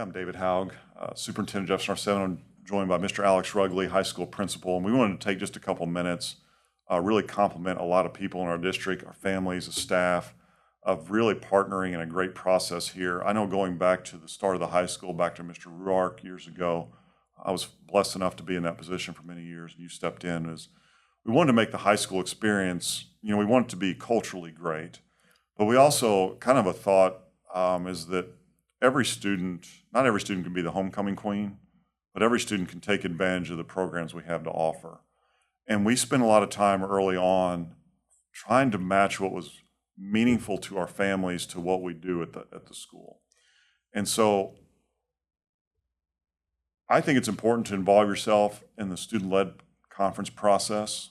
I'm David Haug, Superintendent Jefferson R-VII. I'm joined by Mr. Alex Rugley, high school principal, and we wanted to take just a couple minutes, really compliment a lot of people in our district, our families, the staff, of really partnering in a great process here. I know going back to the start of the high school, back to Mr. Ruark years ago, I was blessed enough to be in that position for many years, and you stepped in as we wanted to make the high school experience, we want it to be culturally great, but we also kind of a thought is that not every student can be the homecoming queen, but every student can take advantage of the programs we have to offer. And we spent a lot of time early on trying to match what was meaningful to our families to what we do at the school. And so I think it's important to involve yourself in the student-led conference process,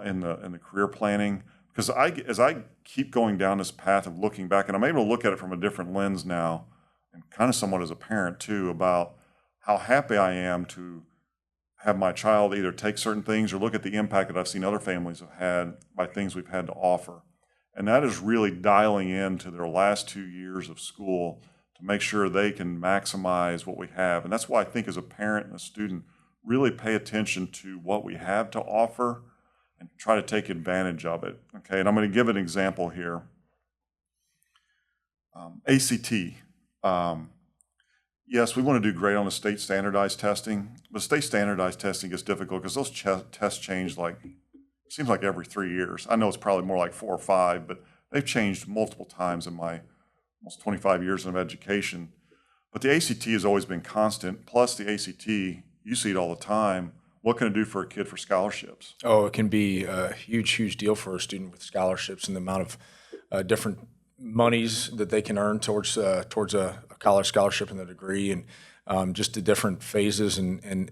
in the career planning, because as I keep going down this path of looking back, and I'm able to look at it from a different lens now, and kind of somewhat as a parent too, about how happy I am to have my child either take certain things or look at the impact that I've seen other families have had by things we've had to offer. And that is really dialing into their last 2 years of school to make sure they can maximize what we have. And that's why I think as a parent and a student, really pay attention to what we have to offer and try to take advantage of it. Okay, and I'm going to give an example here. ACT. Yes, we want to do great on the state standardized testing, but state standardized testing gets difficult because those tests change seems like every 3 years. I know it's probably more like 4 or 5, but they've changed multiple times in my almost 25 years of education. But the ACT has always been constant, plus the ACT, you see it all the time. What can it do for a kid for scholarships? Oh, it can be a huge, huge deal for a student with scholarships and the amount of different monies that they can earn towards a college scholarship and the degree, and just the different phases and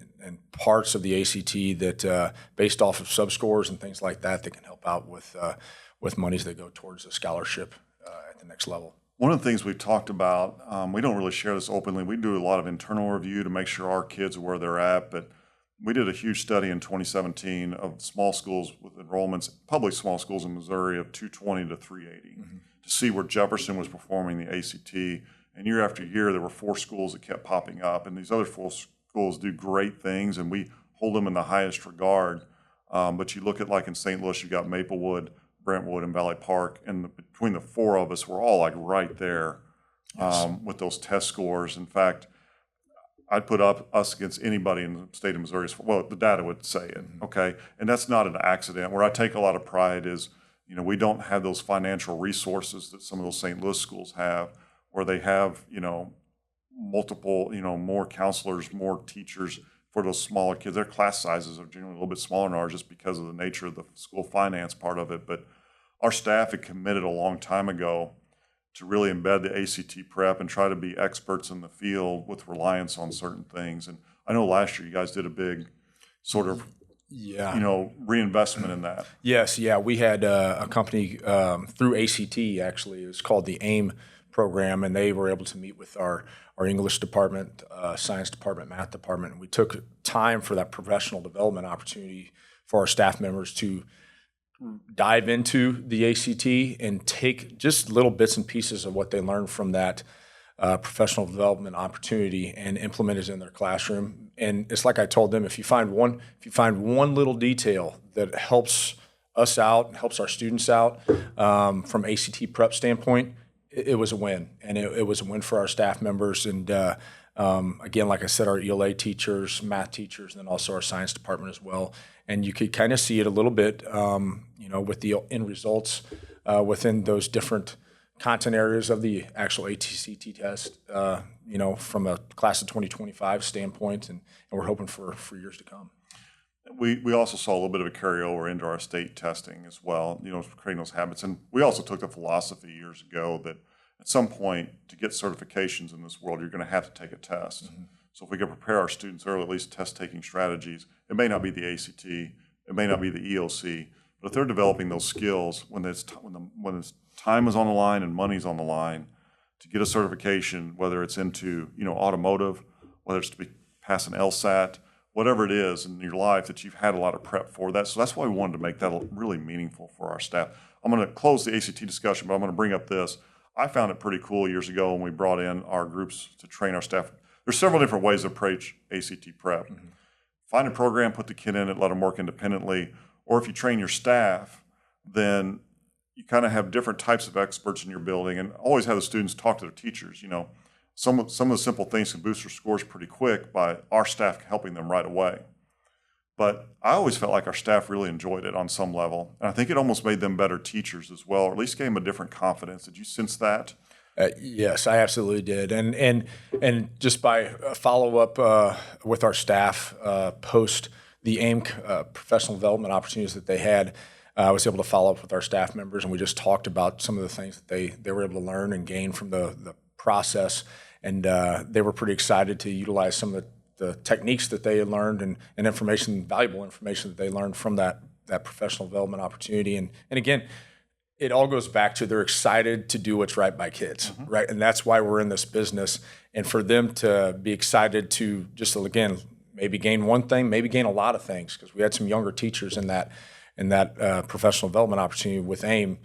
parts of the ACT that based off of subscores and things like that can help out with monies that go towards a scholarship at the next level. One of the things we've talked about, we don't really share this openly. We do a lot of internal review to make sure our kids are where they're at, but we did a huge study in 2017 of small schools with enrollments, public small schools in Missouri, of 220 to 380 to see where Jefferson was performing the ACT. And year after year, there were 4 schools that kept popping up, and these other 4 schools do great things, and we hold them in the highest regard. But you look at, like in St. Louis, you got Maplewood, Brentwood, and Valley Park, and between the 4 of us, we're all like right there with those test scores. In fact, I'd put up us against anybody in the state of Missouri. Well, the data would say it, okay? And that's not an accident. Where I take a lot of pride is, we don't have those financial resources that some of those St. Louis schools have, where they have, multiple, more counselors, more teachers for those smaller kids. Their class sizes are generally a little bit smaller than ours just because of the nature of the school finance part of it. But our staff had committed a long time ago to really embed the ACT prep and try to be experts in the field with reliance on certain things. And I know last year you guys did a big sort of reinvestment in that. Yes, yeah, we had a company through ACT, actually. It was called the AIM program, and they were able to meet with our English department, science department, math department. And we took time for that professional development opportunity for our staff members to dive into the ACT and take just little bits and pieces of what they learned from that professional development opportunity and implement it in their classroom. And it's like I told them, if you find one little detail that helps us out and helps our students out from ACT prep standpoint, it was a win. And it was a win for our staff members. And again, like I said, our ELA teachers, math teachers, and then also our science department as well. And you could kind of see it a little bit, with the end results within those different content areas of the actual ACT test, from a class of 2025 standpoint, and we're hoping for years to come. We also saw a little bit of a carryover into our state testing as well, creating those habits. And we also took the philosophy years ago that at some point, to get certifications in this world, you're going to have to take a test. So if we can prepare our students early, at least test-taking strategies, it may not be the ACT, it may not be the EOC, but if they're developing those skills when time is on the line and money's on the line, to get a certification, whether it's into automotive, whether it's to be pass an LSAT, whatever it is in your life that you've had a lot of prep for that. So that's why we wanted to make that really meaningful for our staff. I'm going to close the ACT discussion, but I'm going to bring up this. I found it pretty cool years ago when we brought in our groups to train our staff. There's several different ways to approach ACT prep. Find a program, put the kid in it, let them work independently. Or if you train your staff, then you kind of have different types of experts in your building, and always have the students talk to their teachers. Some of the simple things can boost their scores pretty quick by our staff helping them right away. But I always felt like our staff really enjoyed it on some level. And I think it almost made them better teachers as well, or at least gave them a different confidence. Did you sense that? Yes, I absolutely did, and just by follow up with our staff post the AIM professional development opportunities that they had, I was able to follow up with our staff members, and we just talked about some of the things that they were able to learn and gain from the process, and they were pretty excited to utilize some of the techniques that they had learned and valuable information that they learned from that professional development opportunity, and again. It all goes back to they're excited to do what's right by kids, right? And that's why we're in this business. And for them to be excited to just, again, maybe gain one thing, maybe gain a lot of things, because we had some younger teachers in that professional development opportunity with AIM.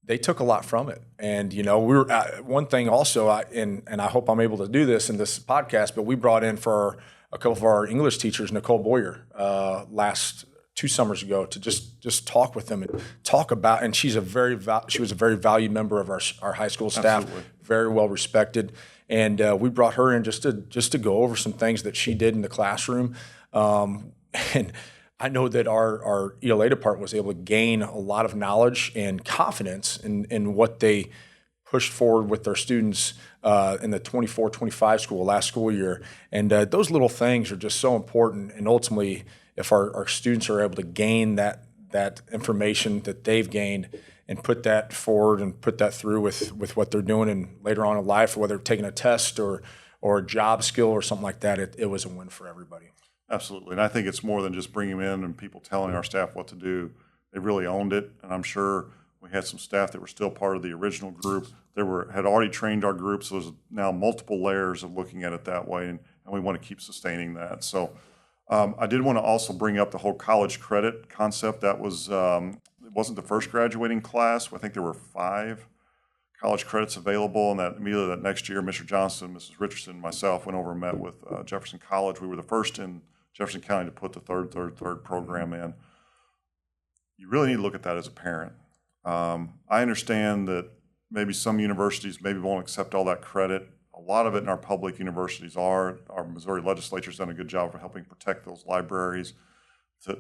They took a lot from it. And, we were one thing also, and I hope I'm able to do this in this podcast, but we brought in for a couple of our English teachers, Nicole Boyer, last 2 summers ago, to just talk with them and talk about, and she was a very valued member of our high school staff. Absolutely. Very well respected, and we brought her in just to go over some things that she did in the classroom, and I know that our ELA department was able to gain a lot of knowledge and confidence in what they pushed forward with their students in the 24-25 school last school year, and those little things are just so important, and ultimately, if our students are able to gain that information that they've gained and put that forward and put that through with what they're doing and later on in life, whether taking a test or a job skill or something like that, it was a win for everybody. Absolutely. And I think it's more than just bringing them in and people telling our staff what to do. They really owned it. And I'm sure we had some staff that were still part of the original group that had already trained our group. So there's now multiple layers of looking at it that way. And we want to keep sustaining that. So I did want to also bring up the whole college credit concept. That was, it wasn't the first graduating class. I think there were 5 college credits available, and that immediately that next year, Mr. Johnson, Mrs. Richardson, and myself went over and met with Jefferson College. We were the first in Jefferson County to put the third program in. You really need to look at that as a parent. I understand that maybe some universities maybe won't accept all that credit. A lot of it in our public universities are. Our Missouri legislature's done a good job of helping protect those libraries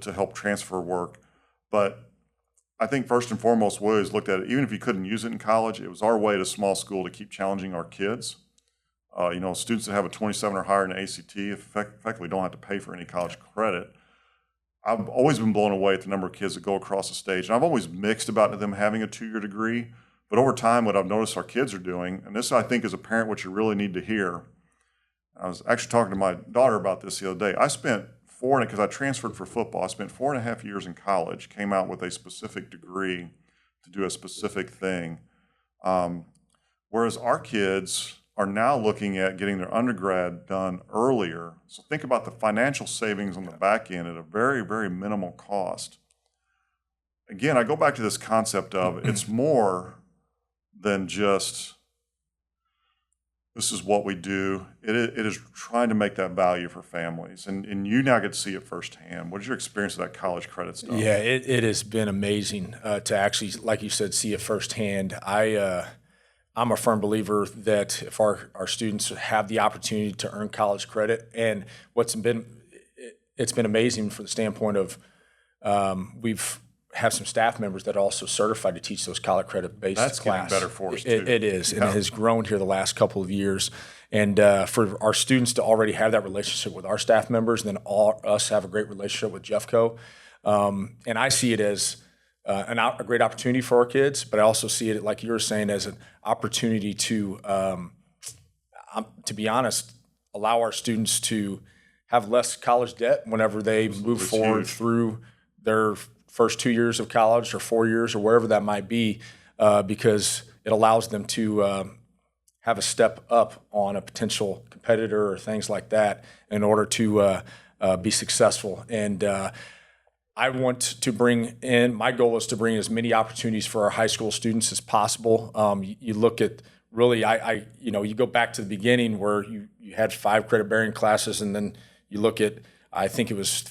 to help transfer work. But I think first and foremost, we always looked at it, even if you couldn't use it in college, it was our way at a small school to keep challenging our kids. Students that have a 27 or higher in ACT effectively don't have to pay for any college credit. I've always been blown away at the number of kids that go across the stage. And I've always mixed about them having a 2-year degree. But over time, what I've noticed our kids are doing, and this I think is a parent what you really need to hear. I was actually talking to my daughter about this the other day. I spent because I transferred for football, I spent 4.5 years in college, came out with a specific degree to do a specific thing. Whereas our kids are now looking at getting their undergrad done earlier. So think about the financial savings on the back end at a very, very minimal cost. Again, I go back to this concept of it's more than just this is what we do. It is trying to make that value for families. And you now get to see it firsthand. What is your experience with that college credit stuff? Yeah, it has been amazing to actually, like you said, see it firsthand. I'm a firm believer that if our students have the opportunity to earn college credit, and it's been amazing from the standpoint of we've have some staff members that are also certified to teach those college credit-based classes. That's getting better for us, too. It is, and it has grown here the last couple of years. And for our students to already have that relationship with our staff members, and then us have a great relationship with Jeffco. And I see it as a great opportunity for our kids, but I also see it, like you were saying, as an opportunity to be honest, allow our students to have less college debt whenever they move forward through their first 2 years of college or 4 years or wherever that might be, because it allows them to have a step up on a potential competitor or things like that in order to be successful. And I want to bring in, my goal is to bring as many opportunities for our high school students as possible. You look at really, you go back to the beginning where you had 5 credit bearing classes, and then you look at, I think it was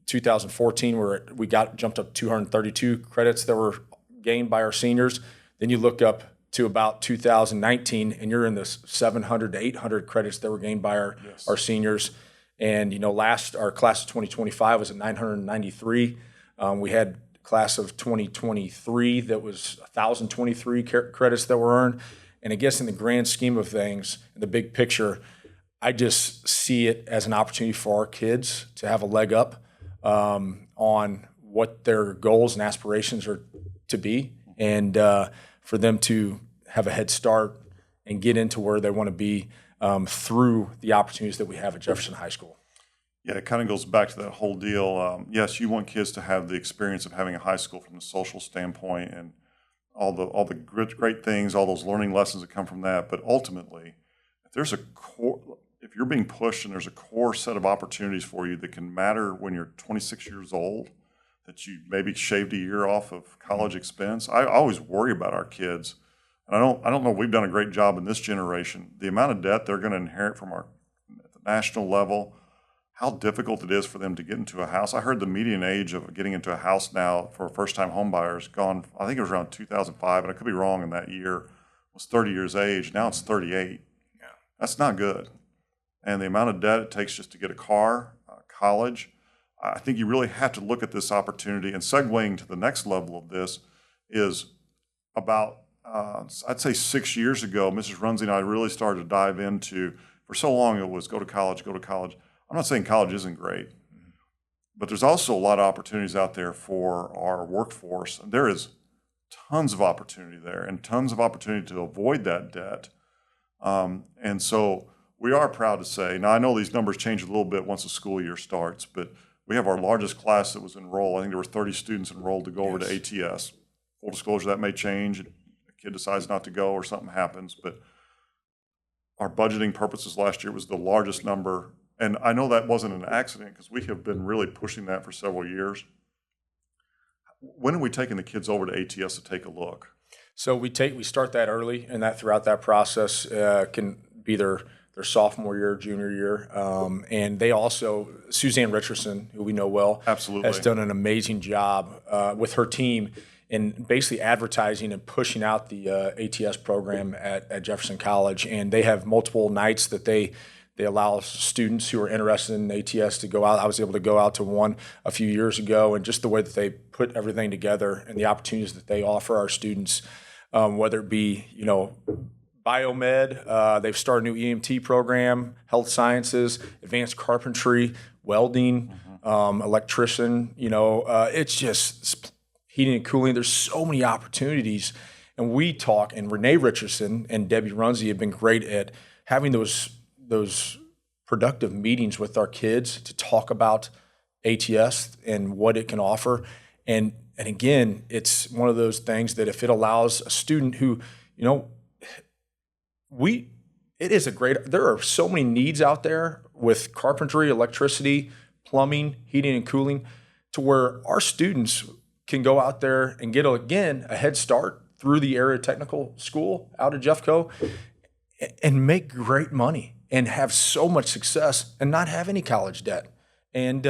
2014 where we jumped up 232 credits that were gained by our seniors. Then you look up to about 2019 and you're in the 700 to 800 credits that were gained by our seniors. And, our class of 2025 was at 993. We had class of 2023 that was 1,023 credits that were earned. And I guess in the grand scheme of things, in the big picture, I just see it as an opportunity for our kids to have a leg up on what their goals and aspirations are to be, and for them to have a head start and get into where they want to be through the opportunities that we have at Jefferson High School. Yeah, it kind of goes back to that whole deal. Yes, you want kids to have the experience of having a high school from the social standpoint and all the great things, all those learning lessons that come from that. But ultimately, if you're being pushed and there's a core set of opportunities for you that can matter when you're 26 years old, that you maybe shaved a year off of college expense. I always worry about our kids. And I don't know if we've done a great job in this generation. The amount of debt they're going to inherit from at the national level, how difficult it is for them to get into a house. I heard the median age of getting into a house now for first-time home buyers gone, I think it was around 2005, and I could be wrong in that year, was 30 years age. Now it's 38. Yeah. That's not good. And the amount of debt it takes just to get a car, college, I think you really have to look at this opportunity. And segueing to the next level of this is about, I'd say 6 years ago, Mrs. Runzi and I really started to dive into, for so long it was go to college, go to college. I'm not saying college isn't great, but there's also a lot of opportunities out there for our workforce. And there is tons of opportunity there and tons of opportunity to avoid that debt. And so we are proud to say, now I know these numbers change a little bit once the school year starts, but we have our largest class that was enrolled. I think there were 30 students enrolled to go over to ATS. Full disclosure, that may change. A kid decides not to go or something happens, but our budgeting purposes last year was the largest number. And I know that wasn't an accident because we have been really pushing that for several years. When are we taking the kids over to ATS to take a look? So we start that early, and that throughout that process can be their sophomore year, junior year. And they also, Suzanne Richardson, who we know well, absolutely has done an amazing job with her team in basically advertising and pushing out the ATS program at Jefferson College. And they have multiple nights that they allow students who are interested in ATS to go out. I was able to go out to one a few years ago, and just the way that they put everything together and the opportunities that they offer our students, whether it be, biomed, they've started a new EMT program, health sciences, advanced carpentry, welding, electrician, it's just heating and cooling. There's so many opportunities. And we talk, and Renee Richardson and Debbie Runzi have been great at having those productive meetings with our kids to talk about ATS and what it can offer. And again, it's one of those things that if it allows a student who, there are so many needs out there with carpentry, electricity, plumbing, heating and cooling, to where our students can go out there and get, a head start through the area technical school out of Jeffco and make great money and have so much success and not have any college debt. And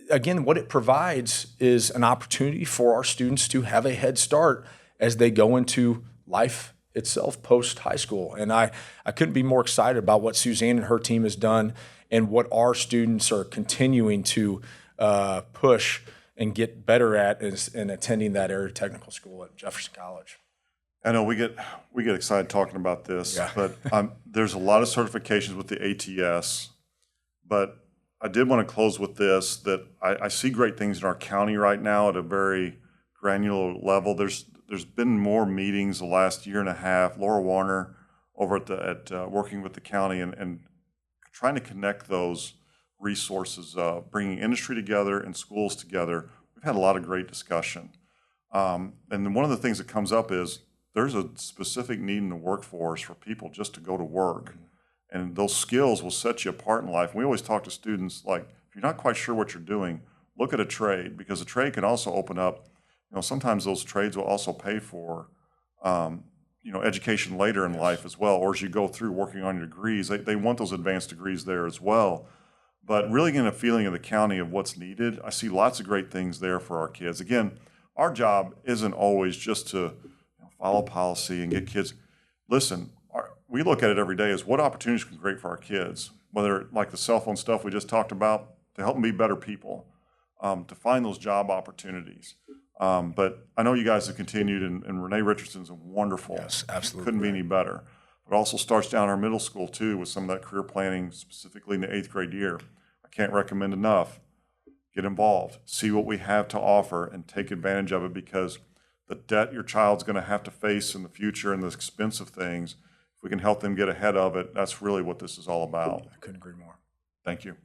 again, what it provides is an opportunity for our students to have a head start as they go into life itself post high school. And I couldn't be more excited about what Suzanne and her team has done and what our students are continuing to push and get better at in attending that area technical school at Jefferson College. I know we get excited talking about this, but there's a lot of certifications with the ATS, but I did want to close with this, that I see great things in our county right now at a very granular level. There's been more meetings the last year and a half. Laura Warner over at working with the county and trying to connect those resources, bringing industry together and schools together. We've had a lot of great discussion. And then one of the things that comes up is there's a specific need in the workforce for people just to go to work. And those skills will set you apart in life. And we always talk to students, like, if you're not quite sure what you're doing, look at a trade, because a trade can also open up, sometimes those trades will also pay for, education later in life as well, or as you go through working on your degrees, they want those advanced degrees there as well. But really getting a feeling of the county of what's needed, I see lots of great things there for our kids. Again, our job isn't always just to follow policy and get kids. Listen, we look at it every day as what opportunities can create for our kids, whether like the cell phone stuff we just talked about, to help them be better people, to find those job opportunities. But I know you guys have continued, and Renee Richardson's wonderful. Yes, absolutely. Couldn't be any better. But also starts down our middle school too with some of that career planning, specifically in the 8th grade year. I can't recommend enough. Get involved, see what we have to offer, and take advantage of it, because the debt your child's going to have to face in the future and the expensive things, if we can help them get ahead of it, that's really what this is all about. I couldn't agree more. Thank you.